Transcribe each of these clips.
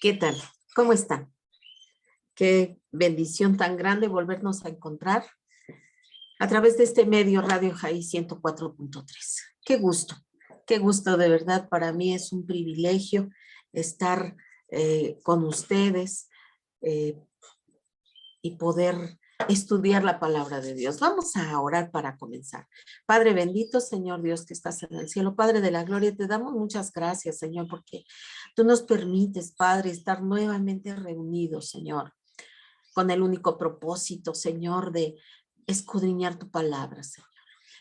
¿Qué tal? ¿Cómo están? Qué bendición tan grande volvernos a encontrar a través de este medio Radio Jai 104.3. Qué gusto de verdad. Para mí es un privilegio estar con ustedes eh, y poder estudiar la palabra de Dios. Vamos a orar para comenzar. Padre bendito, Señor Dios que estás en el cielo, Padre de la gloria, te damos muchas gracias, Señor, porque tú nos permites, Padre, estar nuevamente reunidos, Señor, con el único propósito, Señor, de escudriñar tu palabra, Señor.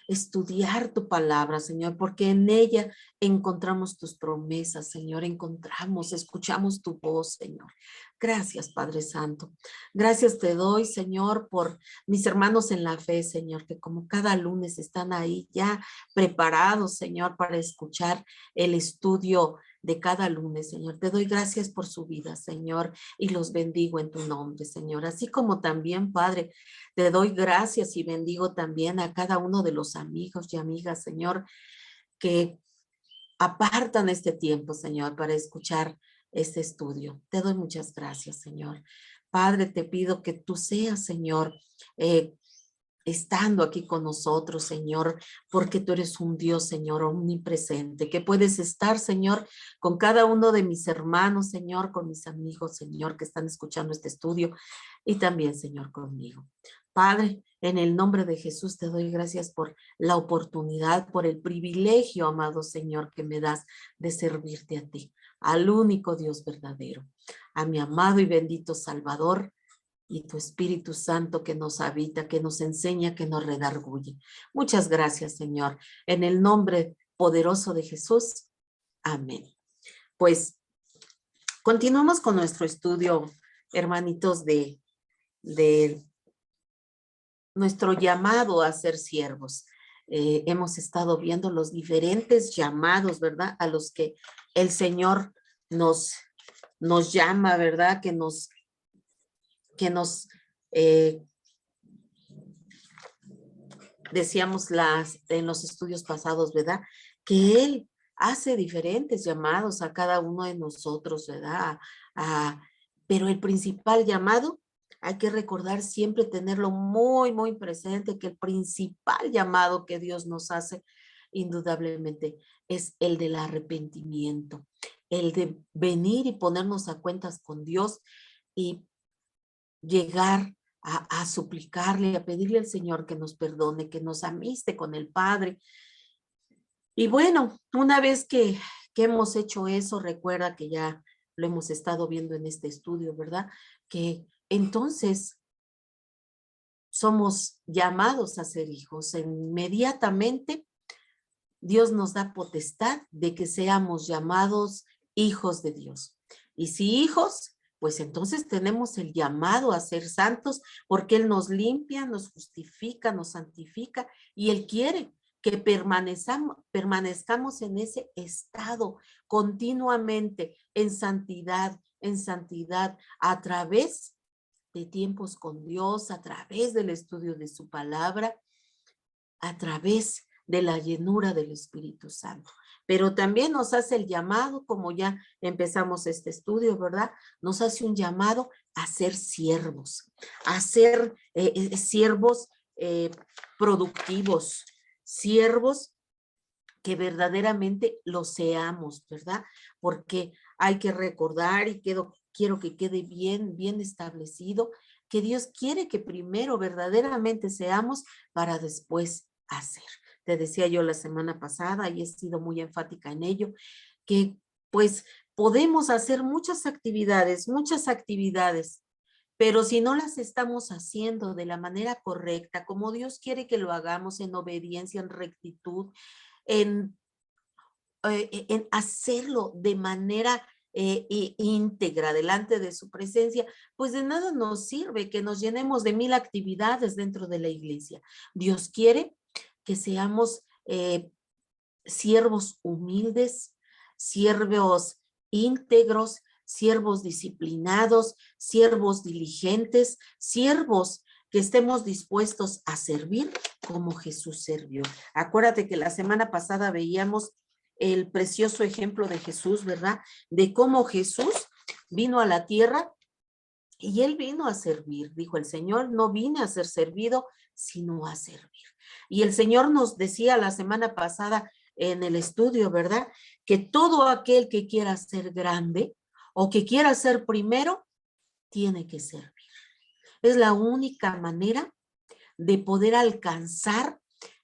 Estudiar tu palabra, Señor, porque en ella encontramos tus promesas, Señor, escuchamos tu voz, Señor. Gracias, Padre Santo. Gracias te doy, Señor, por mis hermanos en la fe, Señor, que como cada lunes están ahí ya preparados, Señor, para escuchar el estudio de cada lunes, Señor. Te doy gracias por su vida, Señor, y los bendigo en tu nombre, Señor. Así como también, Padre, te doy gracias y bendigo también a cada uno de los amigos y amigas, Señor, que apartan este tiempo, Señor, para escuchar este estudio. Te doy muchas gracias, Señor. Padre, te pido que tú seas, Señor, estando aquí con nosotros, Señor, porque tú eres un Dios, Señor, omnipresente, que puedes estar, Señor, con cada uno de mis hermanos, Señor, con mis amigos, Señor, que están escuchando este estudio y también, Señor, conmigo. Padre, en el nombre de Jesús te doy gracias por la oportunidad, por el privilegio, amado Señor, que me das de servirte a ti, al único Dios verdadero, a mi amado y bendito Salvador, y tu Espíritu Santo que nos habita, que nos enseña, que nos redarguye. Muchas gracias, Señor. En el nombre poderoso de Jesús. Amén. Pues continuamos con nuestro estudio, hermanitos, de nuestro llamado a ser siervos. Hemos estado viendo los diferentes llamados, ¿verdad? A los que el Señor nos llama, ¿verdad? Que nos decíamos en los estudios pasados, ¿verdad? Que Él hace diferentes llamados a cada uno de nosotros, ¿verdad? Pero el principal llamado, hay que recordar siempre tenerlo muy, muy presente, que el principal llamado que Dios nos hace, indudablemente, es el del arrepentimiento, el de venir y ponernos a cuentas con Dios y llegar a suplicarle, a pedirle al Señor que nos perdone, que nos amiste con el Padre. Y bueno, una vez que hemos hecho eso, recuerda que ya lo hemos estado viendo en este estudio, ¿verdad? Que entonces somos llamados a ser hijos. Inmediatamente Dios nos da potestad de que seamos llamados hijos de Dios. Y si hijos, pues entonces tenemos el llamado a ser santos porque Él nos limpia, nos justifica, nos santifica y Él quiere que permanezcamos en ese estado continuamente en santidad, a través de tiempos con Dios, a través del estudio de su palabra, a través de la llenura del Espíritu Santo. Pero también nos hace el llamado, como ya empezamos este estudio, ¿verdad? Nos hace un llamado a ser siervos, a ser siervos productivos, siervos que verdaderamente lo seamos, ¿verdad? Porque hay que recordar y quiero que quede bien establecido que Dios quiere que primero verdaderamente seamos para después hacer. Te decía yo la semana pasada y he sido muy enfática en ello, que pues podemos hacer muchas actividades, pero si no las estamos haciendo de la manera correcta, como Dios quiere que lo hagamos en obediencia, en rectitud, en hacerlo de manera íntegra delante de su presencia, pues de nada nos sirve que nos llenemos de 1000 actividades dentro de la iglesia. Dios quiere que seamos siervos humildes, siervos íntegros, siervos disciplinados, siervos diligentes, siervos que estemos dispuestos a servir como Jesús sirvió. Acuérdate que la semana pasada veíamos el precioso ejemplo de Jesús, ¿verdad? De cómo Jesús vino a la tierra y él vino a servir. Dijo el Señor, no vine a ser servido, sino a servir. Y el Señor nos decía la semana pasada en el estudio, ¿verdad? Que todo aquel que quiera ser grande o que quiera ser primero, tiene que servir. Es la única manera de poder alcanzar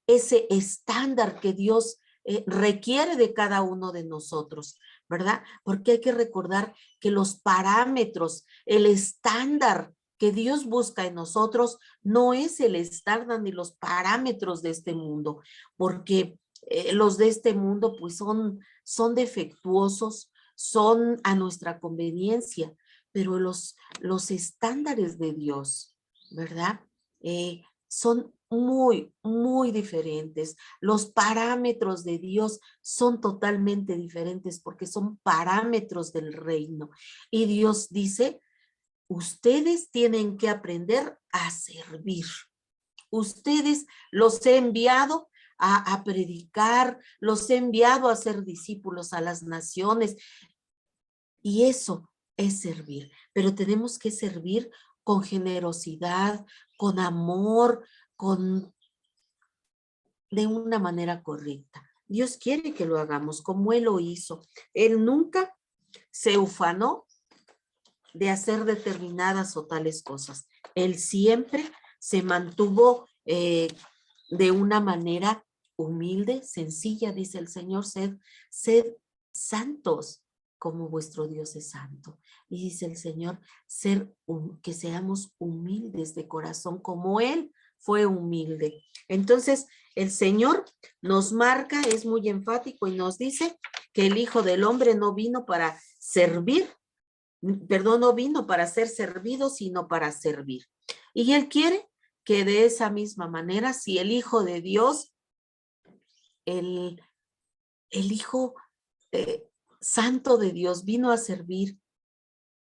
ese estándar que Dios requiere de cada uno de nosotros, ¿verdad? Porque hay que recordar que los parámetros, el estándar que Dios busca en nosotros no es el estándar ni los parámetros de este mundo, porque los de este mundo pues son defectuosos, son a nuestra conveniencia, pero los estándares de Dios, ¿verdad? Son muy, muy diferentes. Los parámetros de Dios son totalmente diferentes porque son parámetros del reino. Y Dios dice, ustedes tienen que aprender a servir. Ustedes los he enviado a predicar, los he enviado a ser discípulos a las naciones. Y eso es servir. Pero tenemos que servir con generosidad, con amor, de una manera correcta. Dios quiere que lo hagamos como Él lo hizo. Él nunca se ufanó de hacer determinadas o tales cosas. Él siempre se mantuvo de una manera humilde, sencilla, dice el Señor, sed santos como vuestro Dios es santo. Y dice el Señor, que seamos humildes de corazón como Él fue humilde. Entonces, el Señor nos marca, es muy enfático y nos dice que el Hijo del Hombre no vino para servir, perdón, no vino para ser servido, sino para servir. Y Él quiere que de esa misma manera, si el Hijo de Dios, el Hijo Santo de Dios vino a servir,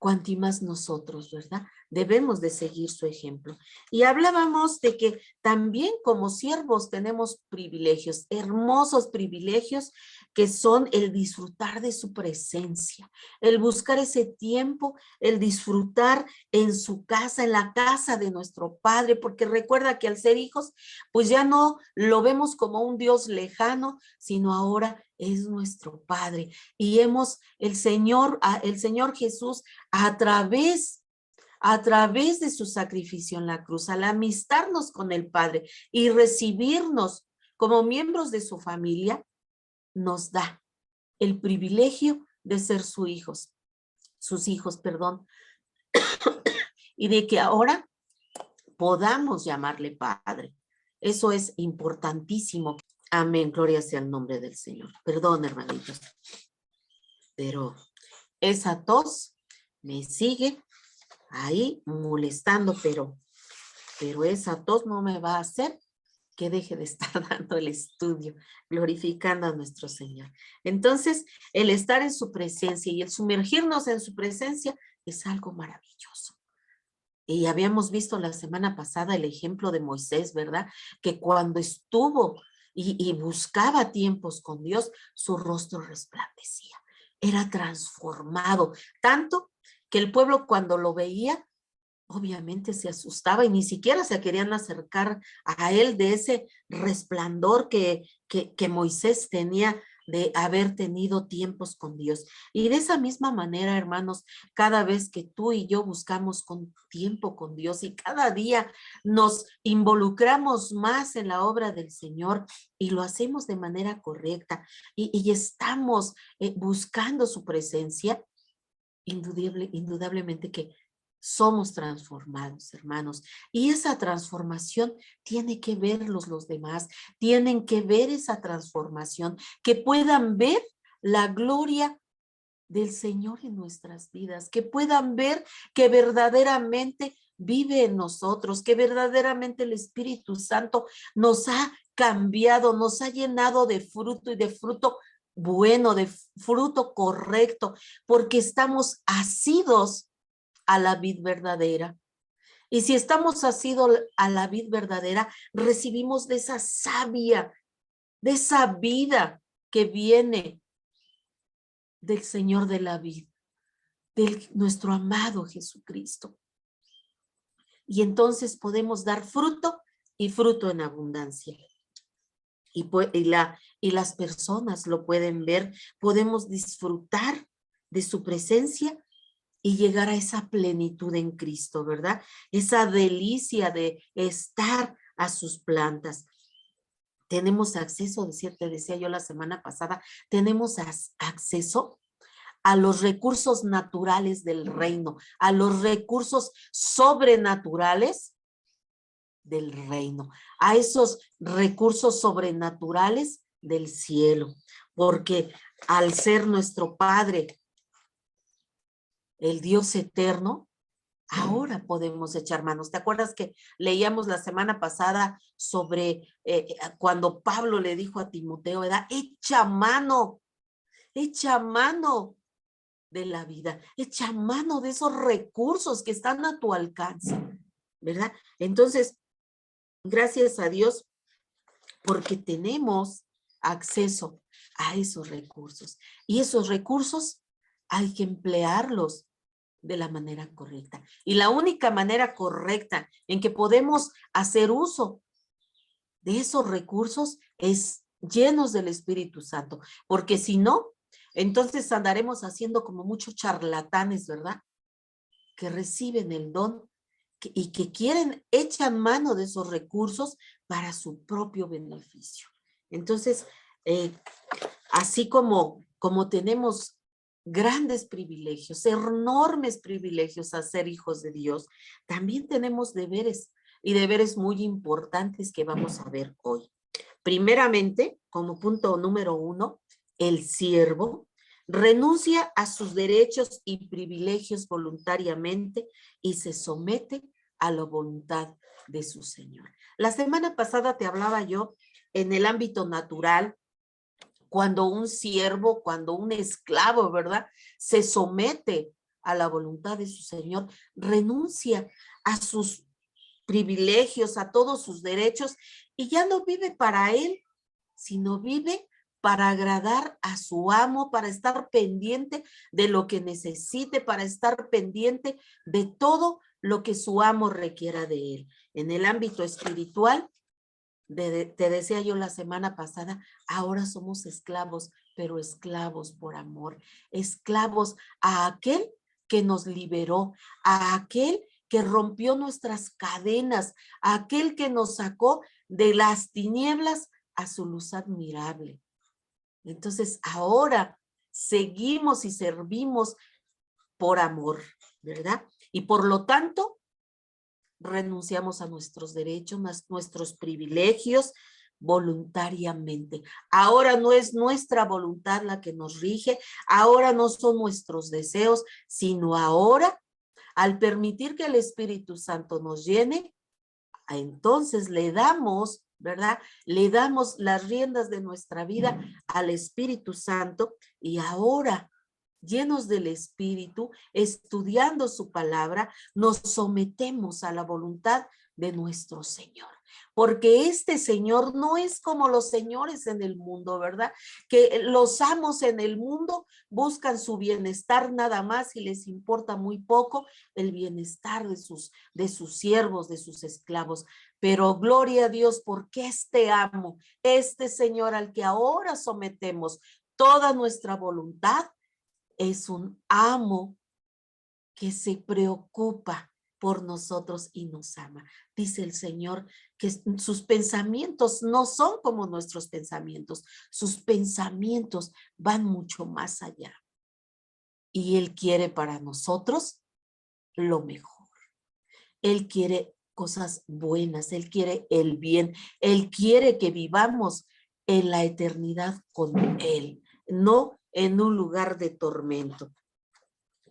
cuanti más nosotros, ¿verdad? Debemos de seguir su ejemplo. Y hablábamos de que también como siervos tenemos privilegios, hermosos privilegios que son el disfrutar de su presencia, el buscar ese tiempo, el disfrutar en su casa, en la casa de nuestro Padre, porque recuerda que al ser hijos, pues ya no lo vemos como un Dios lejano, sino ahora es nuestro Padre. Y el Señor Jesús, a través de su sacrificio en la cruz, al amistarnos con el Padre y recibirnos como miembros de su familia, nos da el privilegio de ser sus hijos, y de que ahora podamos llamarle Padre. Eso es importantísimo. Amén, gloria sea el nombre del Señor. Perdón, hermanitos, pero esa tos me sigue ahí molestando, pero esa tos no me va a hacer que deje de estar dando el estudio, glorificando a nuestro Señor. Entonces, el estar en su presencia y el sumergirnos en su presencia es algo maravilloso. Y habíamos visto la semana pasada el ejemplo de Moisés, ¿verdad? Que cuando estuvo y buscaba tiempos con Dios, su rostro resplandecía. Era transformado, tanto que el pueblo cuando lo veía, obviamente se asustaba y ni siquiera se querían acercar a él de ese resplandor que Moisés tenía de haber tenido tiempos con Dios. Y de esa misma manera, hermanos, cada vez que tú y yo buscamos con tiempo con Dios y cada día nos involucramos más en la obra del Señor y lo hacemos de manera correcta y estamos buscando su presencia, indudablemente que somos transformados, hermanos. Y esa transformación tiene que verlos los demás, tienen que ver esa transformación, que puedan ver la gloria del Señor en nuestras vidas, que puedan ver que verdaderamente vive en nosotros, que verdaderamente el Espíritu Santo nos ha cambiado, nos ha llenado de fruto y de fruto bueno, de fruto correcto, porque estamos asidos a la vid verdadera. Y si estamos asidos a la vid verdadera, recibimos de esa savia, de esa vida que viene del Señor de la vid. de nuestro amado Jesucristo. Y entonces podemos dar fruto y fruto en abundancia. Y las personas lo pueden ver, podemos disfrutar de su presencia y llegar a esa plenitud en Cristo, ¿verdad? Esa delicia de estar a sus plantas. Tenemos acceso, te decía yo la semana pasada, tenemos acceso a los recursos naturales del reino, a los recursos sobrenaturales del reino, a esos recursos sobrenaturales del cielo, porque al ser nuestro Padre, el Dios eterno, ahora podemos echar manos. ¿Te acuerdas que leíamos la semana pasada sobre cuando Pablo le dijo a Timoteo, ¿verdad? Echa mano de la vida, echa mano de esos recursos que están a tu alcance, ¿verdad? Entonces, gracias a Dios, porque tenemos acceso a esos recursos. Y esos recursos hay que emplearlos de la manera correcta. Y la única manera correcta en que podemos hacer uso de esos recursos es llenos del Espíritu Santo. Porque si no, entonces andaremos haciendo como muchos charlatanes, ¿verdad? Que reciben el don y que echan mano de esos recursos para su propio beneficio. Entonces, así como tenemos grandes privilegios, enormes privilegios a ser hijos de Dios, también tenemos deberes y deberes muy importantes que vamos a ver hoy. Primeramente, como punto número 1, el siervo renuncia a sus derechos y privilegios voluntariamente y se somete a la voluntad de su Señor. La semana pasada te hablaba yo en el ámbito natural, cuando un siervo, cuando un esclavo, ¿verdad? Se somete a la voluntad de su Señor, renuncia a sus privilegios, a todos sus derechos, y ya no vive para él, sino vive para agradar a su amo, para estar pendiente de lo que necesite, para estar pendiente de todo lo que su amo requiera de él. En el ámbito espiritual, te decía yo la semana pasada, ahora somos esclavos, pero esclavos por amor, esclavos a aquel que nos liberó, a aquel que rompió nuestras cadenas, a aquel que nos sacó de las tinieblas a su luz admirable. Entonces ahora seguimos y servimos por amor, ¿verdad? Y por lo tanto, renunciamos a nuestros derechos, nuestros privilegios voluntariamente. Ahora no es nuestra voluntad la que nos rige, ahora no son nuestros deseos, sino ahora, al permitir que el Espíritu Santo nos llene, entonces le damos, ¿verdad? Le damos las riendas de nuestra vida al Espíritu Santo y ahora, llenos del Espíritu, estudiando su palabra, nos sometemos a la voluntad de nuestro Señor. Porque este Señor no es como los señores en el mundo, ¿verdad? Que los amos en el mundo buscan su bienestar nada más y les importa muy poco el bienestar de sus siervos, de sus esclavos. Pero gloria a Dios porque este amo, este Señor al que ahora sometemos toda nuestra voluntad, es un amo que se preocupa por nosotros y nos ama. Dice el Señor que sus pensamientos no son como nuestros pensamientos. Sus pensamientos van mucho más allá. Y Él quiere para nosotros lo mejor. Él quiere cosas buenas. Él quiere el bien. Él quiere que vivamos en la eternidad con Él, no en un lugar de tormento.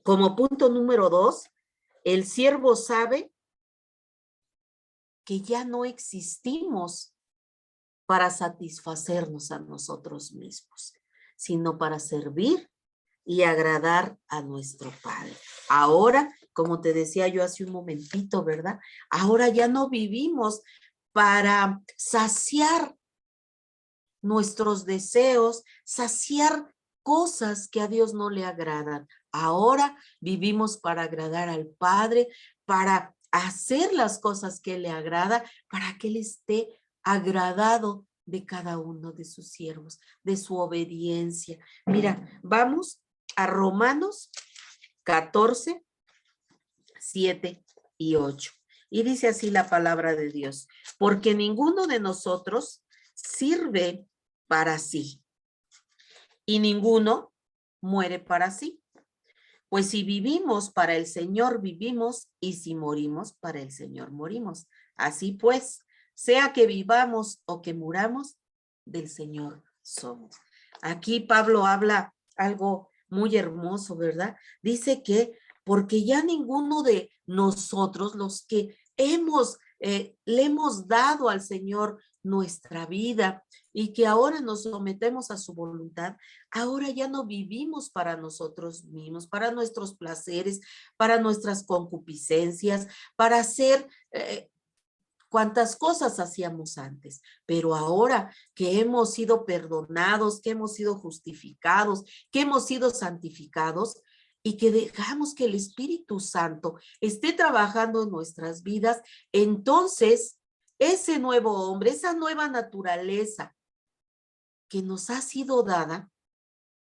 Como punto número 2, el siervo sabe que ya no existimos para satisfacernos a nosotros mismos, sino para servir y agradar a nuestro Padre. Ahora, como te decía yo hace un momentito, ¿verdad? Ahora ya no vivimos para saciar nuestros deseos, saciar cosas que a Dios no le agradan. Ahora vivimos para agradar al Padre, para hacer las cosas que le agrada, para que Él esté agradado de cada uno de sus siervos, de su obediencia. Mira, vamos a Romanos 14, 7 y 8. Y dice así la palabra de Dios: porque ninguno de nosotros sirve para sí y ninguno muere para sí. Pues si vivimos para el Señor, vivimos, y si morimos, para el Señor morimos. Así pues, sea que vivamos o que muramos, del Señor somos. Aquí Pablo habla algo muy hermoso, ¿verdad? Dice que porque ya ninguno de nosotros, los que le hemos dado al Señor nuestra vida y que ahora nos sometemos a su voluntad, ahora ya no vivimos para nosotros mismos, para nuestros placeres, para nuestras concupiscencias, para hacer cuantas cosas hacíamos antes. Pero ahora que hemos sido perdonados, que hemos sido justificados, que hemos sido santificados y que dejamos que el Espíritu Santo esté trabajando en nuestras vidas, entonces ese nuevo hombre, esa nueva naturaleza que nos ha sido dada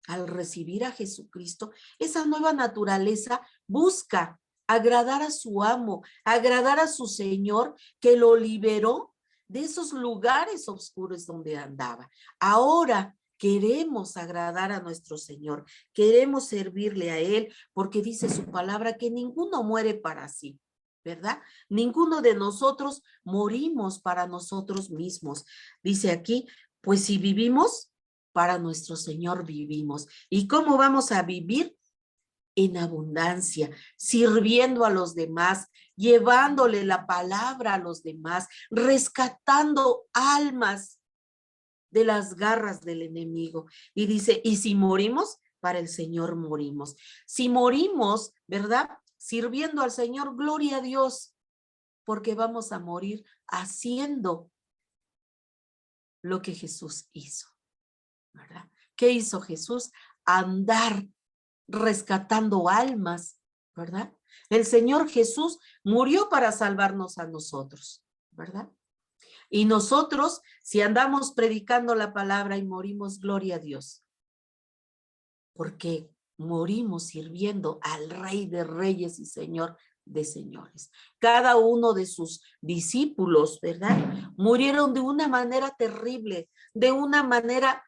al recibir a Jesucristo, esa nueva naturaleza busca agradar a su amo, agradar a su Señor, que lo liberó de esos lugares oscuros donde andaba. Ahora queremos agradar a nuestro Señor, queremos servirle a Él, porque dice su palabra que ninguno muere para sí, ¿verdad? Ninguno de nosotros morimos para nosotros mismos. Dice aquí, pues si vivimos, para nuestro Señor vivimos. ¿Y cómo vamos a vivir? En abundancia, sirviendo a los demás, llevándole la palabra a los demás, rescatando almas de las garras del enemigo. Y dice, y si morimos, para el Señor morimos. Si morimos, ¿verdad? Sirviendo al Señor, gloria a Dios, porque vamos a morir haciendo lo que Jesús hizo, ¿verdad? ¿Qué hizo Jesús? Andar rescatando almas, ¿verdad? El Señor Jesús murió para salvarnos a nosotros, ¿verdad? Y nosotros, si andamos predicando la palabra y morimos, gloria a Dios, porque morimos sirviendo al Rey de Reyes y Señor de señores. Cada uno de sus discípulos, ¿verdad? Murieron de una manera terrible, de una manera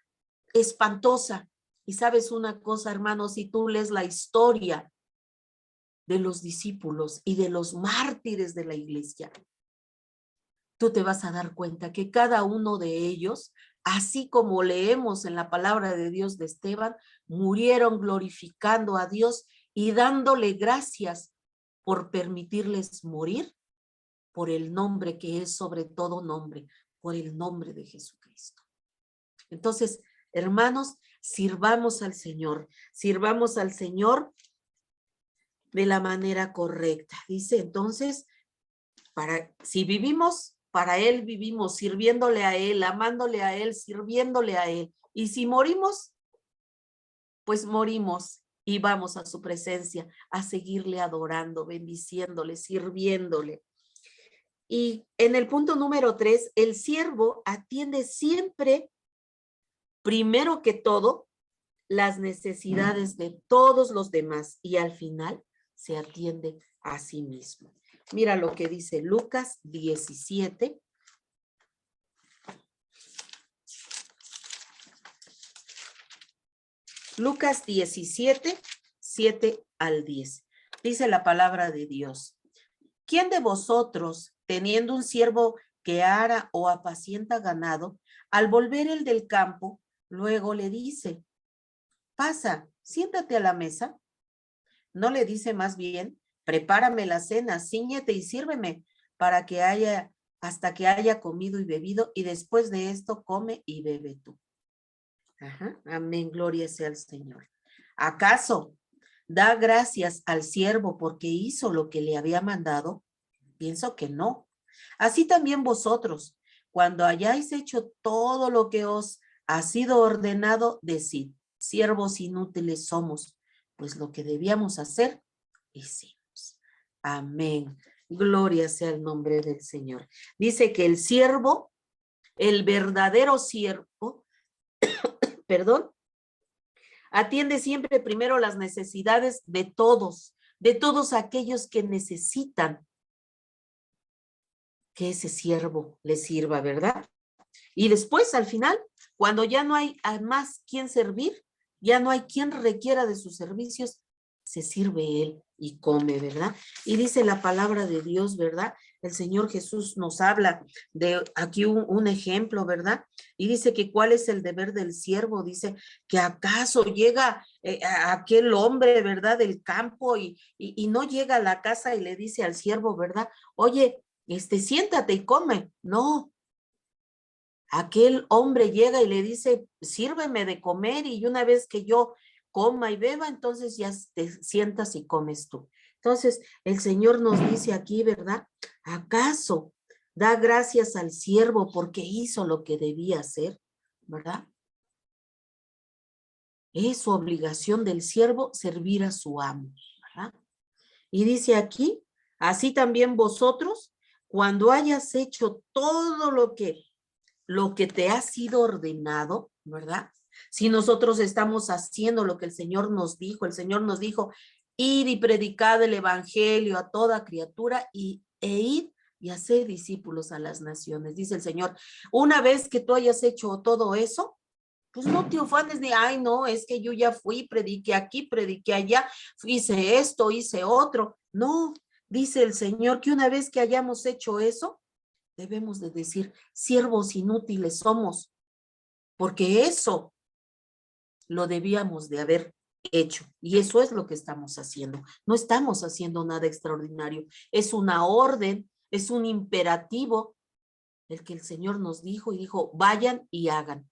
espantosa. Y sabes una cosa, hermano, si tú lees la historia de los discípulos y de los mártires de la iglesia, tú te vas a dar cuenta que cada uno de ellos, así como leemos en la palabra de Dios de Esteban, murieron glorificando a Dios y dándole gracias por permitirles morir por el nombre que es sobre todo nombre, por el nombre de Jesucristo. Entonces, hermanos, sirvamos al Señor de la manera correcta. Dice entonces, si vivimos, para Él vivimos, sirviéndole a Él, amándole a Él, sirviéndole a Él. Y si morimos, pues morimos y vamos a su presencia a seguirle adorando, bendiciéndole, sirviéndole. Y en el punto número 3, el siervo atiende siempre, primero que todo, las necesidades de todos los demás y al final se atiende a sí mismo. Mira lo que dice Lucas 17. Lucas 17, 7 al 10. Dice la palabra de Dios: ¿quién de vosotros, teniendo un siervo que ara o apacienta ganado, al volver el del campo, luego le dice: pasa, siéntate a la mesa? ¿No le dice más bien: prepárame la cena, cíñete y sírveme hasta que haya comido y bebido, y después de esto come y bebe tú? Ajá, amén, gloria sea al Señor. ¿Acaso da gracias al siervo porque hizo lo que le había mandado? Pienso que no. Así también vosotros, cuando hayáis hecho todo lo que os ha sido ordenado, decid: siervos inútiles somos, pues lo que debíamos hacer, hicimos. Amén. Gloria sea el nombre del Señor. Dice que el siervo, el verdadero siervo, perdón, atiende siempre primero las necesidades de todos aquellos que necesitan que ese siervo les sirva, ¿verdad? Y después, al final, cuando ya no hay más quien servir, ya no hay quien requiera de sus servicios, se sirve él y come, ¿verdad? Y dice la palabra de Dios, ¿verdad? El Señor Jesús nos habla de aquí un ejemplo, ¿verdad? Y dice que cuál es el deber del siervo, dice que acaso llega aquel hombre, ¿verdad? Del campo y no llega a la casa y le dice al siervo, ¿verdad? Oye, siéntate y come. No, aquel hombre llega y le dice, sírveme de comer y una vez que yo coma y beba, entonces ya te sientas y comes tú. Entonces, el Señor nos dice aquí, ¿verdad? ¿Acaso da gracias al siervo porque hizo lo que debía hacer? ¿Verdad? Es su obligación del siervo servir a su amo, ¿verdad? Y dice aquí, así también vosotros, cuando hayas hecho todo lo que te ha sido ordenado, ¿verdad? Si nosotros estamos haciendo lo que el Señor nos dijo, ir y predicar el evangelio a toda criatura e ir y hacer discípulos a las naciones, dice el Señor. Una vez que tú hayas hecho todo eso, pues no te ufanes de, ay, no, es que yo ya fui, prediqué aquí, prediqué allá, hice esto, hice otro. No, dice el Señor que una vez que hayamos hecho eso, debemos de decir, siervos inútiles somos, porque eso lo debíamos de haber hecho. Y eso es lo que estamos haciendo. No estamos haciendo nada extraordinario. Es una orden, es un imperativo, el que el Señor nos dijo y dijo, vayan y hagan,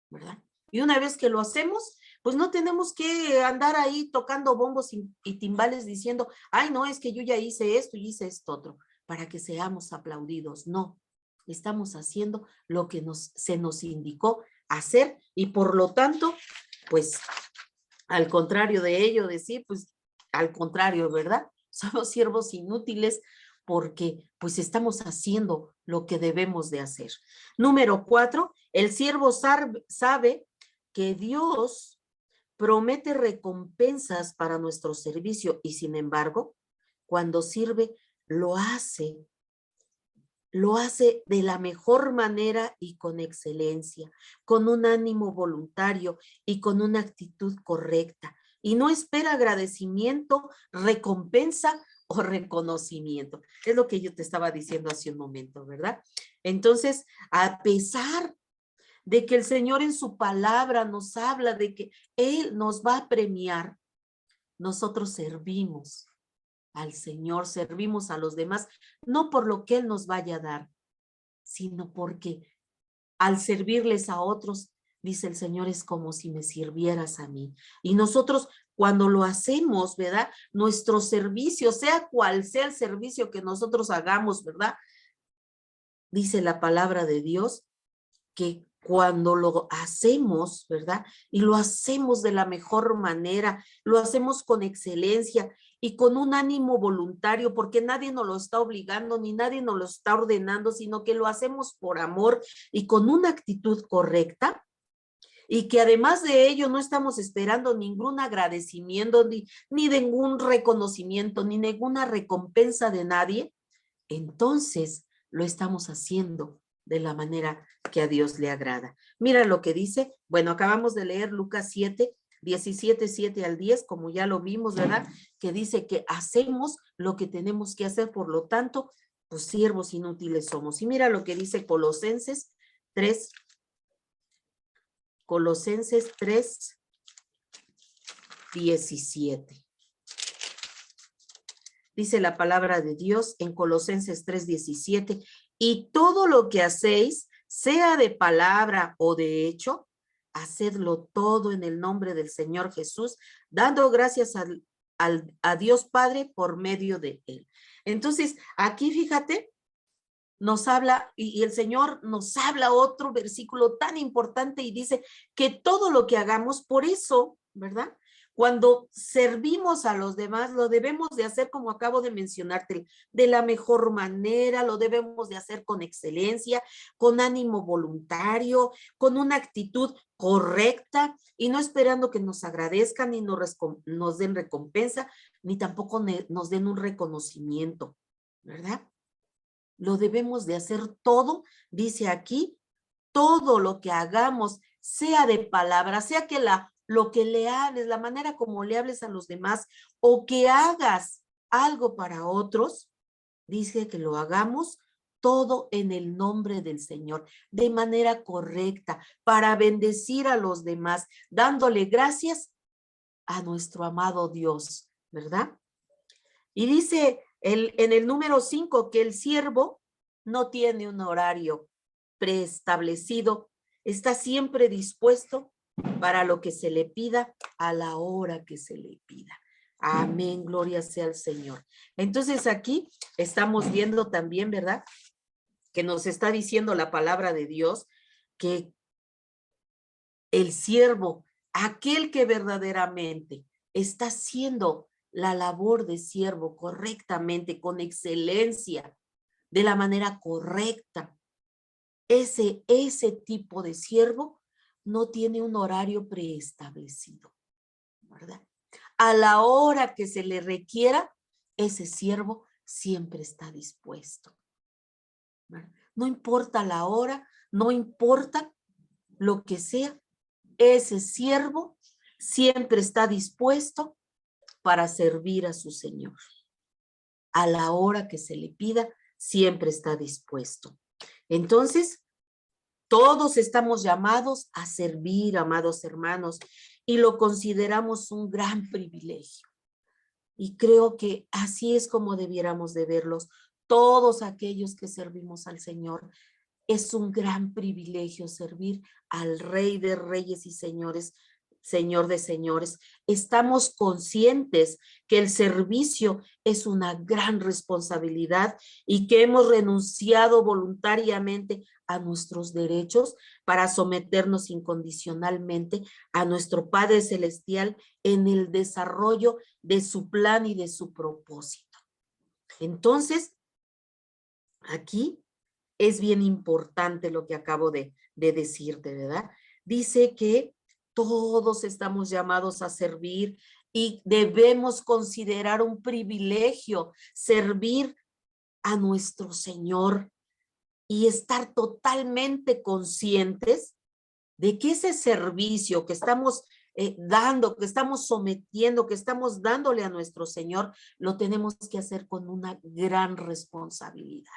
¿verdad? Y una vez que lo hacemos, pues no tenemos que andar ahí tocando bombos y timbales diciendo, ay, no, es que yo ya hice esto y hice esto otro, para que seamos aplaudidos. No, estamos haciendo lo que se nos indicó hacer y por lo tanto, pues al contrario de ello, decir, pues al contrario, ¿verdad? Somos siervos inútiles porque pues estamos haciendo lo que debemos de hacer. Número 4, el siervo sabe que Dios promete recompensas para nuestro servicio y sin embargo, cuando sirve, lo hace de la mejor manera y con excelencia, con un ánimo voluntario y con una actitud correcta. Y no espera agradecimiento, recompensa o reconocimiento. Es lo que yo te estaba diciendo hace un momento, ¿verdad? Entonces, a pesar de que el Señor en su palabra nos habla de que Él nos va a premiar, nosotros servimos al Señor, servimos a los demás, no por lo que Él nos vaya a dar, sino porque al servirles a otros, dice el Señor, es como si me sirvieras a mí. Y nosotros cuando lo hacemos, ¿verdad? Nuestro servicio, sea cual sea el servicio que nosotros hagamos, ¿verdad? Dice la palabra de Dios que cuando lo hacemos, ¿verdad? Y lo hacemos de la mejor manera, lo hacemos con excelencia y con un ánimo voluntario, porque nadie nos lo está obligando, ni nadie nos lo está ordenando, sino que lo hacemos por amor y con una actitud correcta, y que además de ello no estamos esperando ningún agradecimiento, ni ningún reconocimiento, ni ninguna recompensa de nadie, entonces lo estamos haciendo de la manera que a Dios le agrada. Mira lo que dice, bueno, acabamos de leer Lucas 7, 17, 7 al 10, como ya lo vimos, ¿verdad? Que dice que hacemos lo que tenemos que hacer, por lo tanto, pues siervos inútiles somos. Y mira lo que dice Colosenses 3, 17. Dice la palabra de Dios en Colosenses 3:17, y todo lo que hacéis, sea de palabra o de hecho, hacedlo todo en el nombre del Señor Jesús, dando gracias a Dios Padre por medio de él. Entonces, aquí fíjate nos habla, y el Señor nos habla otro versículo tan importante y dice que todo lo que hagamos, por eso, ¿verdad? Cuando servimos a los demás, lo debemos de hacer como acabo de mencionarte, de la mejor manera, lo debemos de hacer con excelencia, con ánimo voluntario, con una actitud correcta y no esperando que nos agradezcan ni nos den recompensa, ni tampoco nos den un reconocimiento, ¿verdad? Lo debemos de hacer todo, dice aquí, todo lo que hagamos, sea de palabra, sea que lo que le hables, la manera como le hables a los demás o que hagas algo para otros, dice que lo hagamos todo en el nombre del Señor, de manera correcta, para bendecir a los demás, dándole gracias a nuestro amado Dios, ¿verdad? Y dice en el número 5 que el siervo no tiene un horario preestablecido, está siempre dispuesto para lo que se le pida a la hora que se le pida. Amén, gloria sea al Señor. Entonces aquí estamos viendo también, ¿verdad? Que nos está diciendo la palabra de Dios que el siervo, aquel que verdaderamente está haciendo la labor de siervo correctamente, con excelencia, de la manera correcta, ese tipo de siervo no tiene un horario preestablecido, ¿verdad? A la hora que se le requiera, ese siervo siempre está dispuesto, ¿verdad? No importa la hora, no importa lo que sea, ese siervo siempre está dispuesto para servir a su Señor. A la hora que se le pida, siempre está dispuesto. Entonces, todos estamos llamados a servir, amados hermanos, y lo consideramos un gran privilegio. Y creo que así es como debiéramos de verlos. Todos aquellos que servimos al Señor, es un gran privilegio servir al Rey de Reyes y Señores, Señor de señores. Estamos conscientes que el servicio es una gran responsabilidad y que hemos renunciado voluntariamente a nuestros derechos para someternos incondicionalmente a nuestro Padre Celestial en el desarrollo de su plan y de su propósito. Entonces, aquí es bien importante lo que acabo de decirte, ¿verdad? Dice que todos estamos llamados a servir y debemos considerar un privilegio servir a nuestro Señor y estar totalmente conscientes de que ese servicio que estamos dando, que estamos sometiendo, que estamos dándole a nuestro Señor, lo tenemos que hacer con una gran responsabilidad.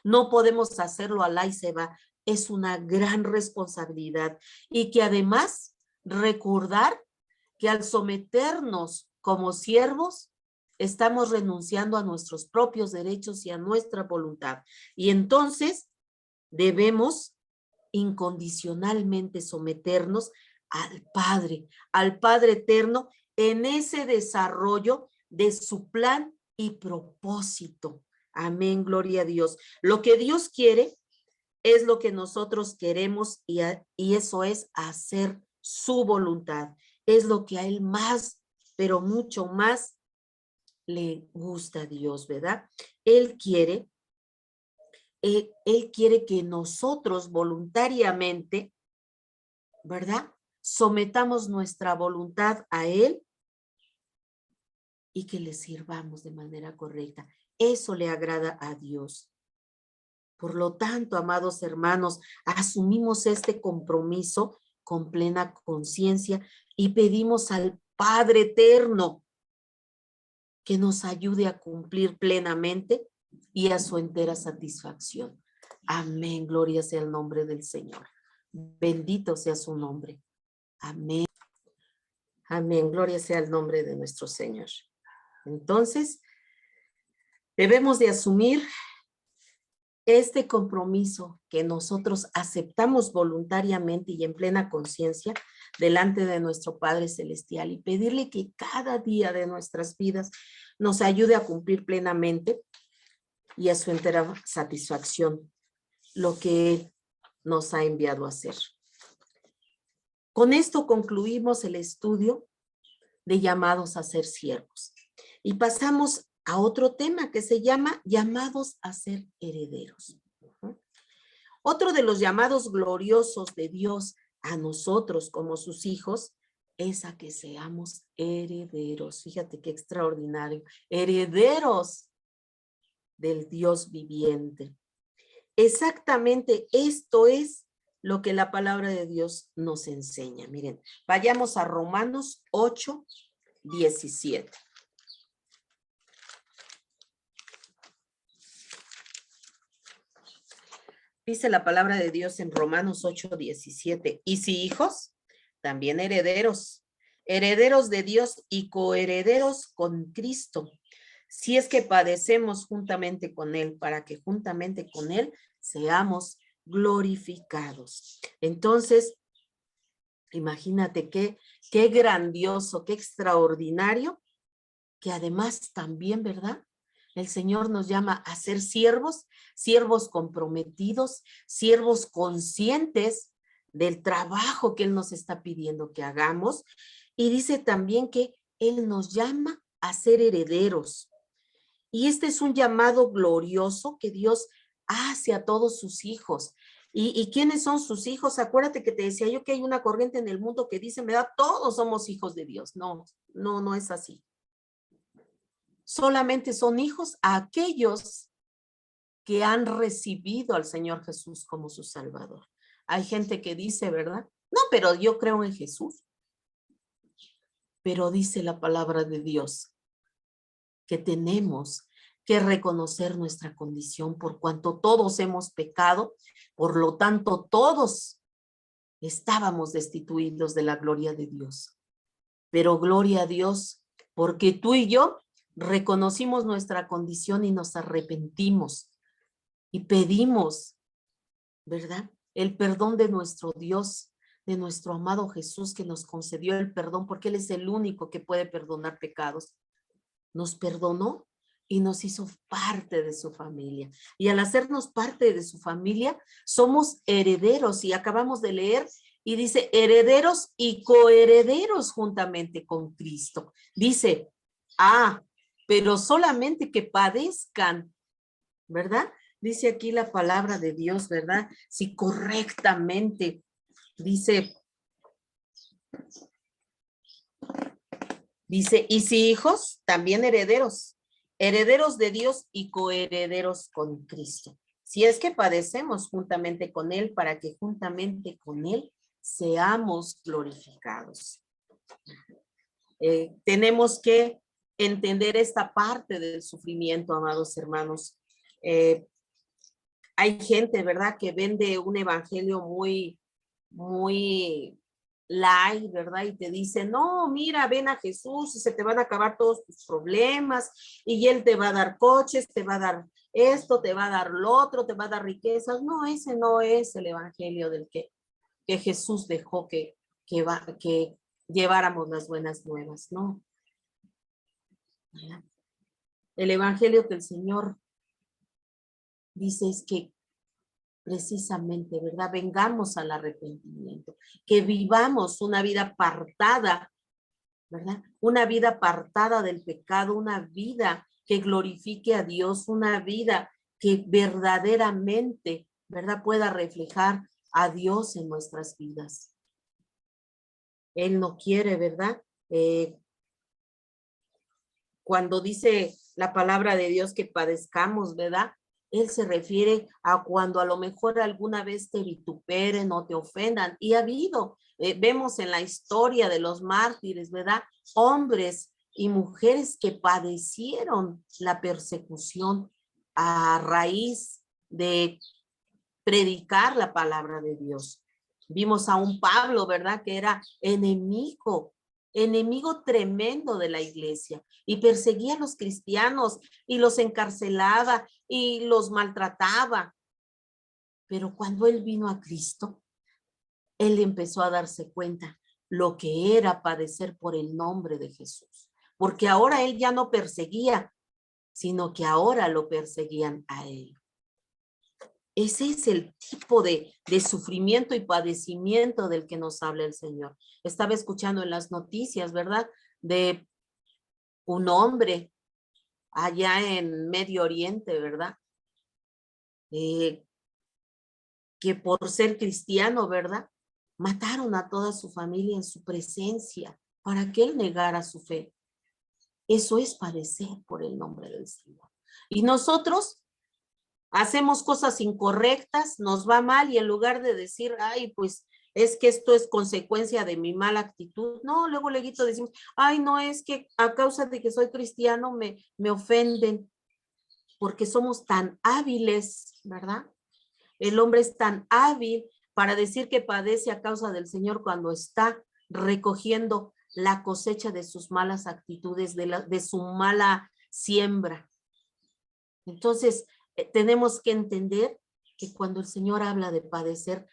No podemos hacerlo al y se va, es una gran responsabilidad y que además recordar que al someternos como siervos, estamos renunciando a nuestros propios derechos y a nuestra voluntad. Y entonces debemos incondicionalmente someternos al Padre eterno en ese desarrollo de su plan y propósito. Amén, gloria a Dios. Lo que Dios quiere es lo que nosotros queremos y eso es hacer su voluntad. Es lo que a Él más, pero mucho más le gusta a Dios, ¿verdad? Él quiere que nosotros voluntariamente, ¿verdad? Sometamos nuestra voluntad a Él y que le sirvamos de manera correcta. Eso le agrada a Dios. Por lo tanto, amados hermanos, asumimos este compromiso con plena conciencia y pedimos al Padre Eterno que nos ayude a cumplir plenamente y a su entera satisfacción. Amén, gloria sea el nombre del Señor. Bendito sea su nombre. Amén. Amén, gloria sea el nombre de nuestro Señor. Entonces, debemos de asumir este compromiso que nosotros aceptamos voluntariamente y en plena conciencia delante de nuestro Padre Celestial y pedirle que cada día de nuestras vidas nos ayude a cumplir plenamente y a su entera satisfacción lo que Él nos ha enviado a hacer. Con esto concluimos el estudio de llamados a ser siervos y pasamos a otro tema que se llama llamados a ser herederos. Otro de los llamados gloriosos de Dios a nosotros como sus hijos es a que seamos herederos. Fíjate qué extraordinario. Herederos del Dios viviente. Exactamente esto es lo que la palabra de Dios nos enseña. Miren, vayamos a Romanos 8:17. Dice la palabra de Dios en Romanos 8:17. Y si hijos, también herederos, herederos de Dios y coherederos con Cristo, si es que padecemos juntamente con Él, para que juntamente con Él seamos glorificados. Entonces, imagínate qué grandioso, qué extraordinario, que además también, ¿verdad? El Señor nos llama a ser siervos, siervos comprometidos, siervos conscientes del trabajo que Él nos está pidiendo que hagamos. Y dice también que Él nos llama a ser herederos. Y este es un llamado glorioso que Dios hace a todos sus hijos. ¿Y quiénes son sus hijos? Acuérdate que te decía yo que hay una corriente en el mundo que dice, ¿verdad? Todos somos hijos de Dios. No, no es así. Solamente son hijos a aquellos que han recibido al Señor Jesús como su Salvador. Hay gente que dice, ¿verdad? No, pero yo creo en Jesús. Pero dice la palabra de Dios que tenemos que reconocer nuestra condición por cuanto todos hemos pecado, por lo tanto todos estábamos destituidos de la gloria de Dios. Pero gloria a Dios, porque tú y yo reconocimos nuestra condición y nos arrepentimos y pedimos, ¿verdad? El perdón de nuestro Dios, de nuestro amado Jesús que nos concedió el perdón porque Él es el único que puede perdonar pecados. Nos perdonó y nos hizo parte de su familia. Y al hacernos parte de su familia, somos herederos. Y acabamos de leer y dice, herederos y coherederos juntamente con Cristo. Dice, pero solamente que padezcan, ¿verdad? Dice aquí la palabra de Dios, ¿verdad? Si correctamente dice, y si hijos, también herederos, herederos de Dios y coherederos con Cristo. Si es que padecemos juntamente con Él, para que juntamente con Él seamos glorificados. Tenemos que entender esta parte del sufrimiento, amados hermanos. Hay gente, ¿verdad?, que vende un evangelio muy light, ¿verdad? Y te dice, no, mira, ven a Jesús y se te van a acabar todos tus problemas y Él te va a dar coches, te va a dar esto, te va a dar lo otro, te va a dar riquezas. No, ese no es el evangelio del que Jesús dejó que lleváramos las buenas nuevas, ¿no? El evangelio que el Señor dice es que precisamente, ¿verdad? Vengamos al arrepentimiento, que vivamos una vida apartada, ¿verdad? Una vida apartada del pecado, una vida que glorifique a Dios, una vida que verdaderamente, ¿verdad?, pueda reflejar a Dios en nuestras vidas. Él no quiere, ¿verdad? Cuando dice la palabra de Dios que padezcamos, ¿verdad? Él se refiere a cuando a lo mejor alguna vez te vituperen o te ofendan. Y ha habido, vemos en la historia de los mártires, ¿verdad? Hombres y mujeres que padecieron la persecución a raíz de predicar la palabra de Dios. Vimos a un Pablo, ¿verdad?, que era enemigo tremendo de la iglesia y perseguía a los cristianos y los encarcelaba y los maltrataba. Pero cuando él vino a Cristo, él empezó a darse cuenta lo que era padecer por el nombre de Jesús, porque ahora él ya no perseguía, sino que ahora lo perseguían a él. Ese es el tipo de sufrimiento y padecimiento del que nos habla el Señor. Estaba escuchando en las noticias, ¿verdad? De un hombre allá en Medio Oriente, ¿verdad? Que por ser cristiano, ¿verdad? Mataron a toda su familia en su presencia para que él negara su fe. Eso es padecer por el nombre del Señor. Y nosotros hacemos cosas incorrectas, nos va mal y en lugar de decir, ay, pues es que esto es consecuencia de mi mala actitud, no, luego decimos, ay, no, es que a causa de que soy cristiano me ofenden, porque somos tan hábiles, ¿verdad? El hombre es tan hábil para decir que padece a causa del Señor cuando está recogiendo la cosecha de sus malas actitudes, de su mala siembra. Entonces, tenemos que entender que cuando el Señor habla de padecer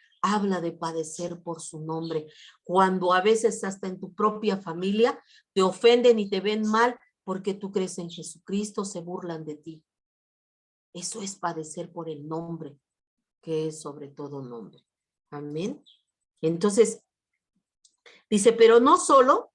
por su nombre. Cuando a veces hasta en tu propia familia te ofenden y te ven mal porque tú crees en Jesucristo, se burlan de ti. Eso es padecer por el nombre, que es sobre todo nombre. Amén. Entonces, dice, pero no solo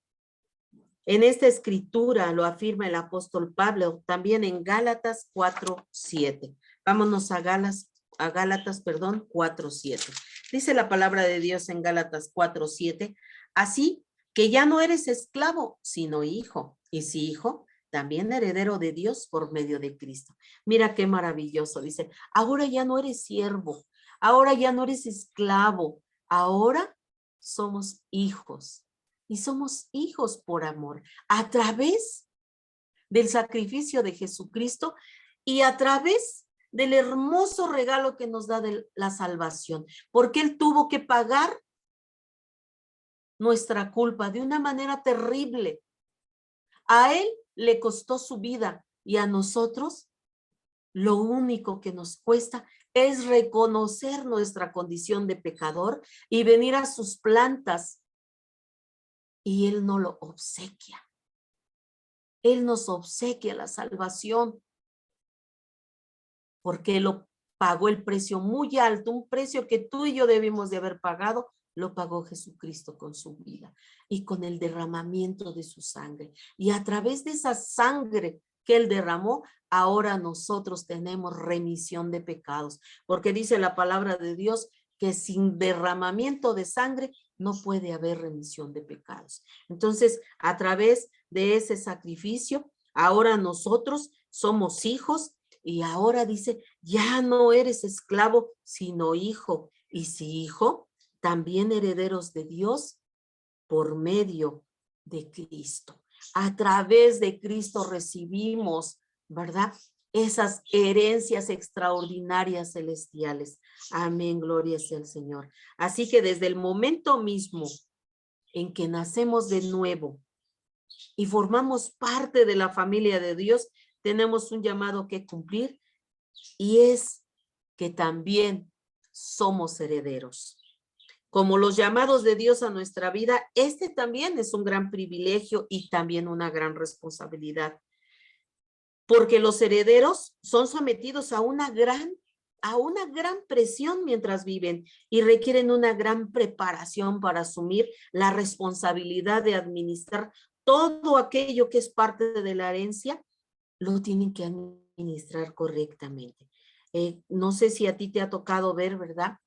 en esta escritura lo afirma el apóstol Pablo, también en Gálatas 4:7. Vámonos a Gálatas 4:7. Dice la palabra de Dios en Gálatas 4:7, así que ya no eres esclavo, sino hijo, y si hijo, también heredero de Dios por medio de Cristo. Mira qué maravilloso, dice, ahora ya no eres siervo, ahora ya no eres esclavo, ahora somos hijos. Y somos hijos por amor, a través del sacrificio de Jesucristo y a través del hermoso regalo que nos da de la salvación, porque Él tuvo que pagar nuestra culpa de una manera terrible. A Él le costó su vida y a nosotros lo único que nos cuesta es reconocer nuestra condición de pecador y venir a sus plantas. Y Él no lo obsequia. Él nos obsequia la salvación porque lo pagó el precio muy alto, un precio que tú y yo debimos de haber pagado, lo pagó Jesucristo con su vida y con el derramamiento de su sangre. Y a través de esa sangre que Él derramó, ahora nosotros tenemos remisión de pecados, porque dice la palabra de Dios que sin derramamiento de sangre no puede haber remisión de pecados. Entonces, a través de ese sacrificio, ahora nosotros somos hijos y ahora dice, ya no eres esclavo, sino hijo. Y si hijo, también herederos de Dios por medio de Cristo. A través de Cristo recibimos, ¿verdad? Esas herencias extraordinarias celestiales. Amén, gloria sea el Señor. Así que desde el momento mismo en que nacemos de nuevo y formamos parte de la familia de Dios, tenemos un llamado que cumplir y es que también somos herederos. Como los llamados de Dios a nuestra vida, este también es un gran privilegio y también una gran responsabilidad. Porque los herederos son sometidos a una gran presión mientras viven y requieren una gran preparación para asumir la responsabilidad de administrar todo aquello que es parte de la herencia, lo tienen que administrar correctamente. No sé si a ti te ha tocado ver, ¿verdad?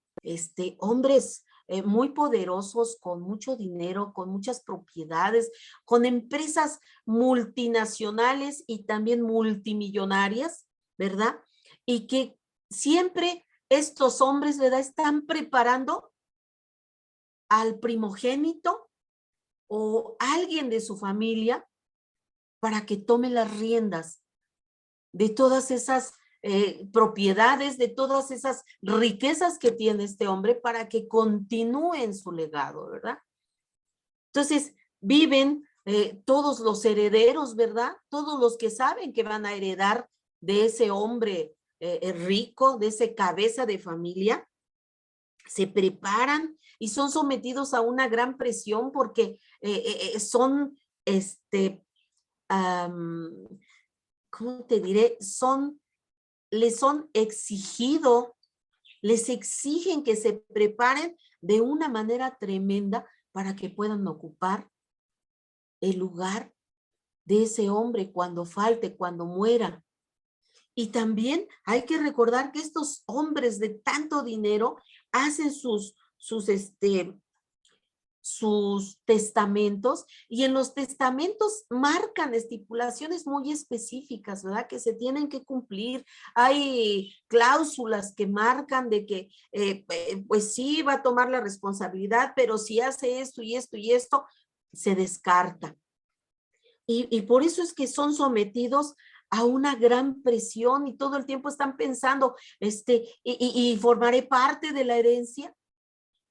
Hombres muy poderosos, con mucho dinero, con muchas propiedades, con empresas multinacionales y también multimillonarias, ¿verdad? Y que siempre estos hombres, ¿verdad? Están preparando al primogénito o alguien de su familia para que tome las riendas de todas esas propiedades, de todas esas riquezas que tiene este hombre para que continúe en su legado, ¿verdad? Entonces, viven todos los herederos, ¿verdad? Todos los que saben que van a heredar de ese hombre rico, de ese cabeza de familia, se preparan y son sometidos a una gran presión porque son, ¿cómo te diré? Les son exigido, les exigen que se preparen de una manera tremenda para que puedan ocupar el lugar de ese hombre cuando falte, cuando muera. Y también hay que recordar que estos hombres de tanto dinero hacen sus testamentos, y en los testamentos marcan estipulaciones muy específicas, ¿verdad? Que se tienen que cumplir. Hay cláusulas que marcan de que, pues sí, va a tomar la responsabilidad, pero si hace esto y esto y esto, se descarta. Y por eso es que son sometidos a una gran presión y todo el tiempo están pensando, y formaré parte de la herencia.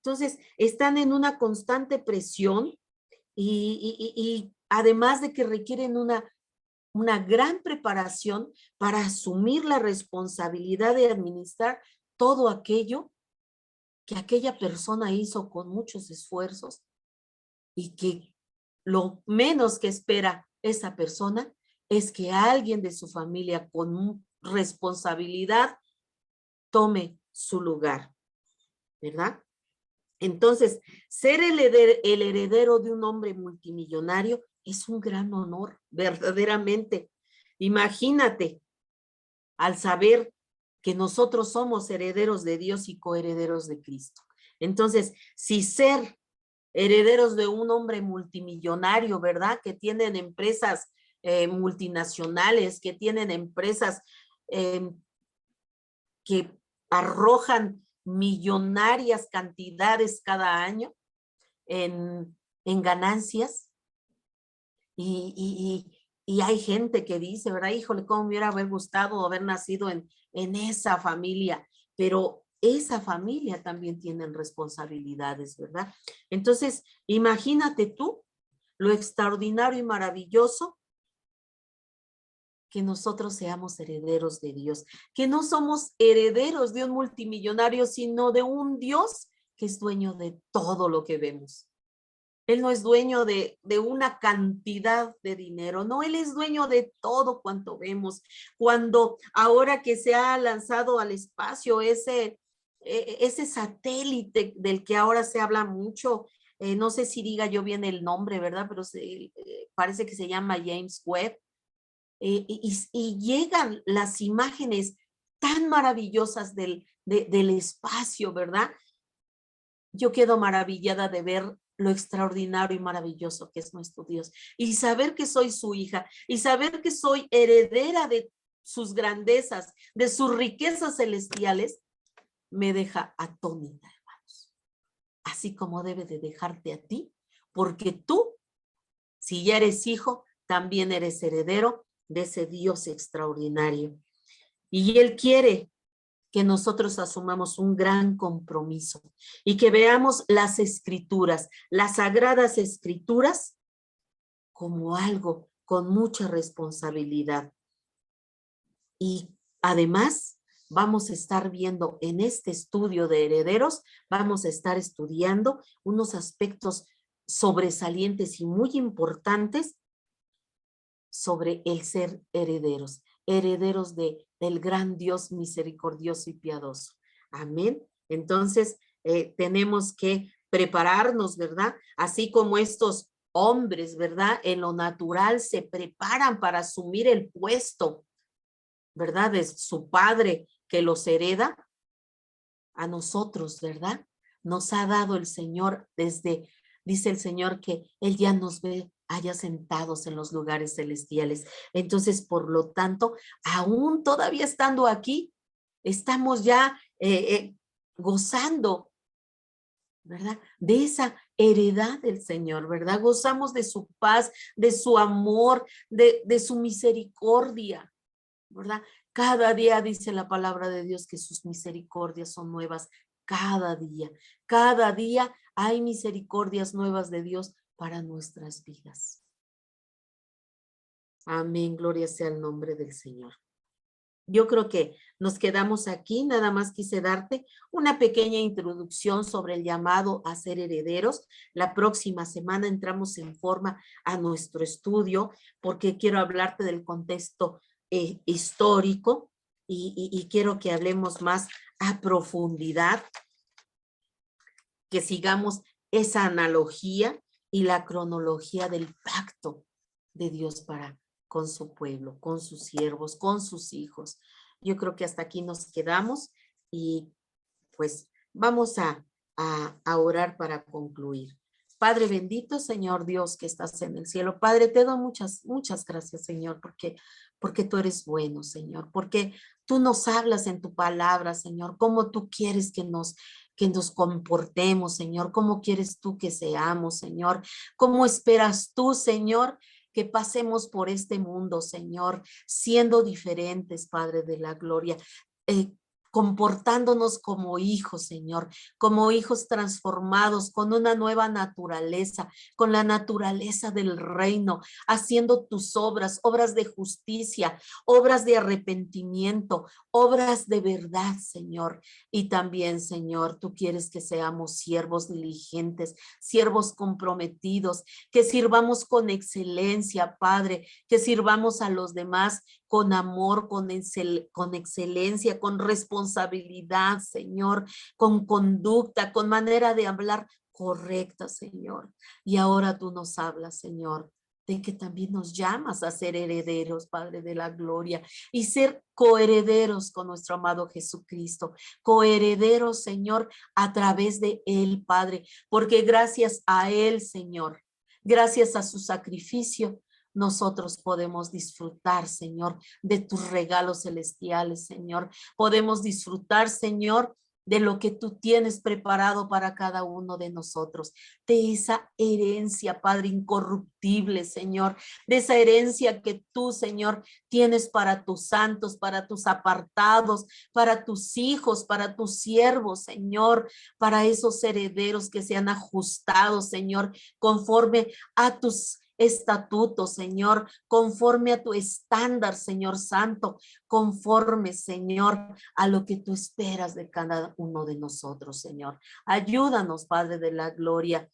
Entonces, están en una constante presión y además de que requieren una gran preparación para asumir la responsabilidad de administrar todo aquello que aquella persona hizo con muchos esfuerzos y que lo menos que espera esa persona es que alguien de su familia con responsabilidad tome su lugar, ¿verdad? Entonces, ser el heredero de un hombre multimillonario es un gran honor, verdaderamente. Imagínate, al saber que nosotros somos herederos de Dios y coherederos de Cristo. Entonces, si ser herederos de un hombre multimillonario, ¿verdad? Que tienen empresas multinacionales, que tienen empresas que arrojan millonarias cantidades cada año en ganancias. Y hay gente que dice, ¿verdad? Híjole, cómo me hubiera haber gustado haber nacido en esa familia, pero esa familia también tiene responsabilidades, ¿verdad? Entonces, imagínate tú lo extraordinario y maravilloso que nosotros seamos herederos de Dios, que no somos herederos de un multimillonario, sino de un Dios que es dueño de todo lo que vemos. Él no es dueño de una cantidad de dinero, no, Él es dueño de todo cuanto vemos. Cuando ahora que se ha lanzado al espacio ese satélite del que ahora se habla mucho, no sé si diga yo bien el nombre, ¿verdad? Pero parece que se llama James Webb, y llegan las imágenes tan maravillosas del espacio, ¿verdad? Yo quedo maravillada de ver lo extraordinario y maravilloso que es nuestro Dios, y saber que soy su hija, y saber que soy heredera de sus grandezas, de sus riquezas celestiales, me deja atónita, hermanos. Así como debe de dejarte a ti, porque tú, si ya eres hijo, también eres heredero de ese Dios extraordinario. Y Él quiere que nosotros asumamos un gran compromiso y que veamos las escrituras, las sagradas escrituras, como algo con mucha responsabilidad. Y además vamos a estar viendo en este estudio de herederos, vamos a estar estudiando unos aspectos sobresalientes y muy importantes sobre el ser herederos, herederos del gran Dios misericordioso y piadoso. Amén. Entonces, tenemos que prepararnos, ¿verdad? Así como estos hombres, ¿verdad? En lo natural se preparan para asumir el puesto, ¿verdad? De su padre que los hereda a nosotros, ¿verdad? Nos ha dado el Señor dice el Señor que Él ya nos ve allá sentados en los lugares celestiales. Entonces, por lo tanto, aún todavía estando aquí, estamos ya gozando, ¿verdad? De esa heredad del Señor, ¿verdad? Gozamos de su paz, de su amor, de su misericordia, ¿verdad? Cada día dice la palabra de Dios que sus misericordias son nuevas cada día. Cada día hay misericordias nuevas de Dios para nuestras vidas. Amén, gloria sea el nombre del Señor. Yo creo que nos quedamos aquí. Nada más quise darte una pequeña introducción sobre el llamado a ser herederos. La próxima semana entramos en forma a nuestro estudio porque quiero hablarte del contexto histórico y quiero que hablemos más a profundidad, que sigamos esa analogía y la cronología del pacto de Dios para con su pueblo, con sus siervos, con sus hijos. Yo creo que hasta aquí nos quedamos y pues vamos a orar para concluir. Padre bendito, Señor Dios que estás en el cielo. Padre, te doy muchas gracias, Señor, porque tú eres bueno, Señor, porque tú nos hablas en tu palabra, Señor, cómo tú quieres que nos comportemos, Señor, cómo quieres tú que seamos, Señor, cómo esperas tú, Señor, que pasemos por este mundo, Señor, siendo diferentes, Padre de la gloria, comportándonos como hijos, Señor, como hijos transformados con una nueva naturaleza, con la naturaleza del reino, haciendo tus obras, obras de justicia, obras de arrepentimiento, obras de verdad, Señor. Y también, Señor, tú quieres que seamos siervos diligentes, siervos comprometidos, que sirvamos con excelencia, Padre, que sirvamos a los demás con amor, con excelencia, con responsabilidad, Señor, con conducta, con manera de hablar correcta, Señor. Y ahora tú nos hablas, Señor, de que también nos llamas a ser herederos, Padre de la gloria, y ser coherederos con nuestro amado Jesucristo, coherederos, Señor, a través de él, Padre, porque gracias a él, Señor, gracias a su sacrificio, nosotros podemos disfrutar, Señor, de tus regalos celestiales, Señor. Podemos disfrutar, Señor, de lo que tú tienes preparado para cada uno de nosotros, de esa herencia, Padre, incorruptible, Señor, de esa herencia que tú, Señor, tienes para tus santos, para tus apartados, para tus hijos, para tus siervos, Señor, para esos herederos que se han ajustado, Señor, conforme a tus estatutos, Señor, conforme a tu estándar, Señor Santo, conforme, Señor, a lo que tú esperas de cada uno de nosotros, Señor. Ayúdanos, Padre de la gloria.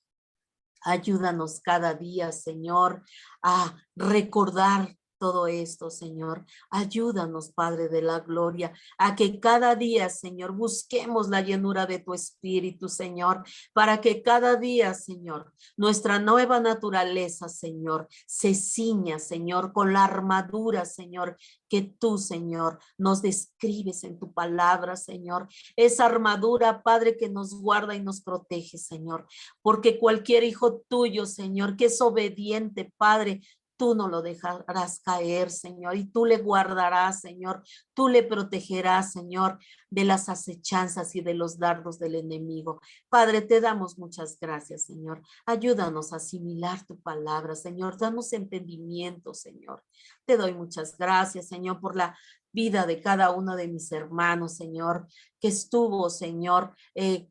Ayúdanos cada día, Señor, a recordar todo esto, Señor. Ayúdanos, Padre de la gloria, a que cada día, Señor, busquemos la llenura de tu Espíritu, Señor, para que cada día, Señor, nuestra nueva naturaleza, Señor, se ciña, Señor, con la armadura, Señor, que tú, Señor, nos describes en tu palabra, Señor. Esa armadura, Padre, que nos guarda y nos protege, Señor, porque cualquier hijo tuyo, Señor, que es obediente, Padre, tú no lo dejarás caer, Señor, y tú le guardarás, Señor, tú le protegerás, Señor, de las acechanzas y de los dardos del enemigo. Padre, te damos muchas gracias, Señor. Ayúdanos a asimilar tu palabra, Señor. Danos entendimiento, Señor. Te doy muchas gracias, Señor, por la vida de cada uno de mis hermanos, Señor, que estuvo, Señor,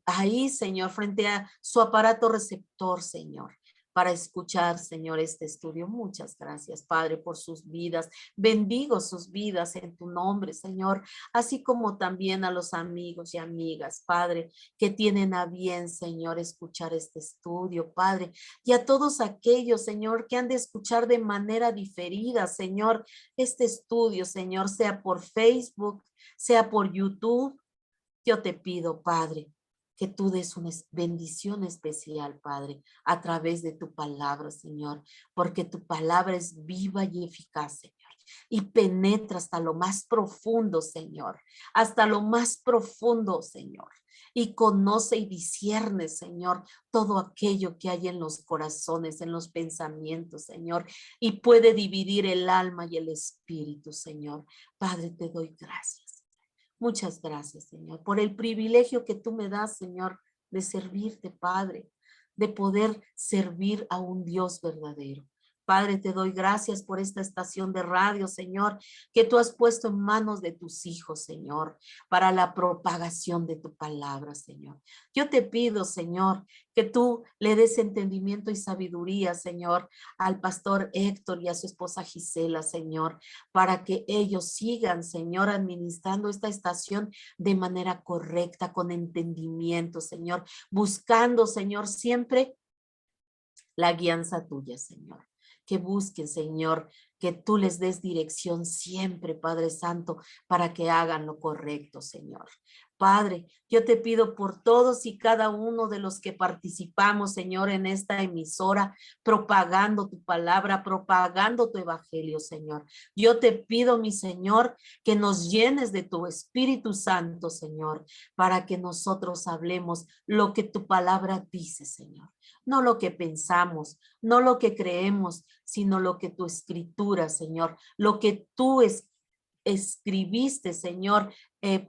ahí, Señor, frente a su aparato receptor, Señor, para escuchar, Señor, este estudio. Muchas gracias, Padre, por sus vidas. Bendigo sus vidas en tu nombre, Señor, así como también a los amigos y amigas, Padre, que tienen a bien, Señor, escuchar este estudio, Padre, y a todos aquellos, Señor, que han de escuchar de manera diferida, Señor, este estudio, Señor, sea por Facebook, sea por YouTube. Yo te pido, Padre, que tú des una bendición especial, Padre, a través de tu palabra, Señor, porque tu palabra es viva y eficaz, Señor, y penetra hasta lo más profundo, Señor, hasta lo más profundo, Señor, y conoce y discierne, Señor, todo aquello que hay en los corazones, en los pensamientos, Señor, y puede dividir el alma y el espíritu, Señor. Padre, te doy gracias. Muchas gracias, Señor, por el privilegio que tú me das, Señor, de servirte, Padre, de poder servir a un Dios verdadero. Padre, te doy gracias por esta estación de radio, Señor, que tú has puesto en manos de tus hijos, Señor, para la propagación de tu palabra, Señor. Yo te pido, Señor, que tú le des entendimiento y sabiduría, Señor, al pastor Héctor y a su esposa Gisela, Señor, para que ellos sigan, Señor, administrando esta estación de manera correcta, con entendimiento, Señor, buscando, Señor, siempre la guianza tuya, Señor. Que busquen, Señor, que tú les des dirección siempre, Padre Santo, para que hagan lo correcto, Señor. Padre, yo te pido por todos y cada uno de los que participamos, Señor, en esta emisora, propagando tu palabra, propagando tu evangelio, Señor. Yo te pido, mi Señor, que nos llenes de tu Espíritu Santo, Señor, para que nosotros hablemos lo que tu palabra dice, Señor. No lo que pensamos, no lo que creemos, sino lo que tu escritura, Señor, lo que tú escribiste, Señor,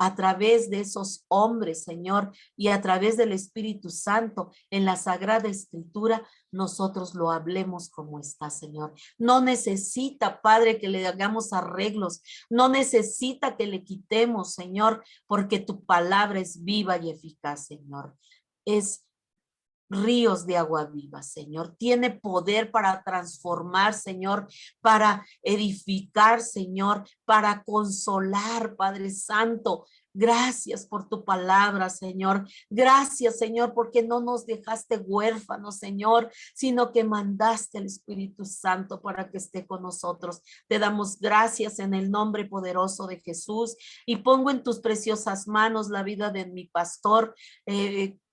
a través de esos hombres, Señor, y a través del Espíritu Santo en la Sagrada Escritura, nosotros lo hablemos como está, Señor. No necesita, Padre, que le hagamos arreglos, no necesita que le quitemos, Señor, porque tu palabra es viva y eficaz, Señor. Es ríos de agua viva, Señor. Tiene poder para transformar, Señor, para edificar, Señor, para consolar, Padre Santo. Gracias por tu palabra, Señor. Gracias, Señor, porque no nos dejaste huérfanos, Señor, sino que mandaste el Espíritu Santo para que esté con nosotros. Te damos gracias en el nombre poderoso de Jesús y pongo en tus preciosas manos la vida de mi pastor,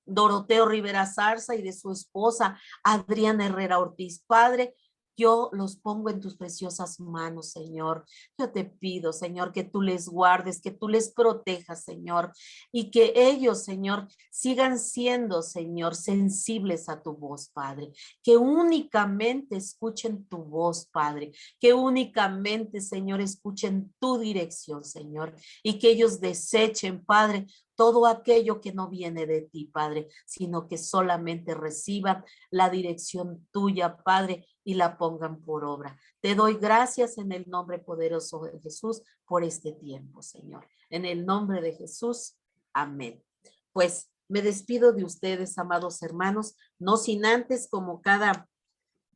Doroteo Rivera Zarza, y de su esposa Adriana Herrera Ortiz. Padre, yo los pongo en tus preciosas manos, Señor. Yo te pido, Señor, que tú les guardes, que tú les protejas, Señor, y que ellos, Señor, sigan siendo, Señor, sensibles a tu voz, Padre. Que únicamente escuchen tu voz, Padre. Que únicamente, Señor, escuchen tu dirección, Señor, y que ellos desechen, Padre, todo aquello que no viene de ti, Padre, sino que solamente reciban la dirección tuya, Padre, y la pongan por obra. Te doy gracias en el nombre poderoso de Jesús por este tiempo, Señor. En el nombre de Jesús, amén. Pues me despido de ustedes, amados hermanos, no sin antes, como cada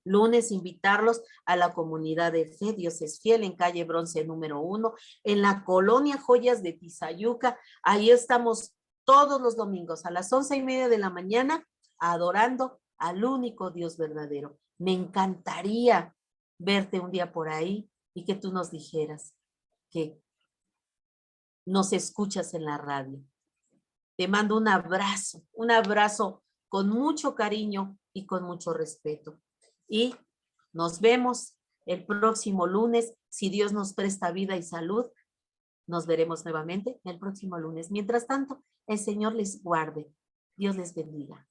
lunes, invitarlos a la comunidad de fe. Dios es fiel, en calle Bronce número 1, en la colonia Joyas de Tizayuca. Ahí estamos todos los domingos a las 11:30 de la mañana, adorando al único Dios verdadero. Me encantaría verte un día por ahí y que tú nos dijeras que nos escuchas en la radio. Te mando un abrazo con mucho cariño y con mucho respeto. Y nos vemos el próximo lunes. Si Dios nos presta vida y salud, nos veremos nuevamente el próximo lunes. Mientras tanto, el Señor les guarde. Dios les bendiga.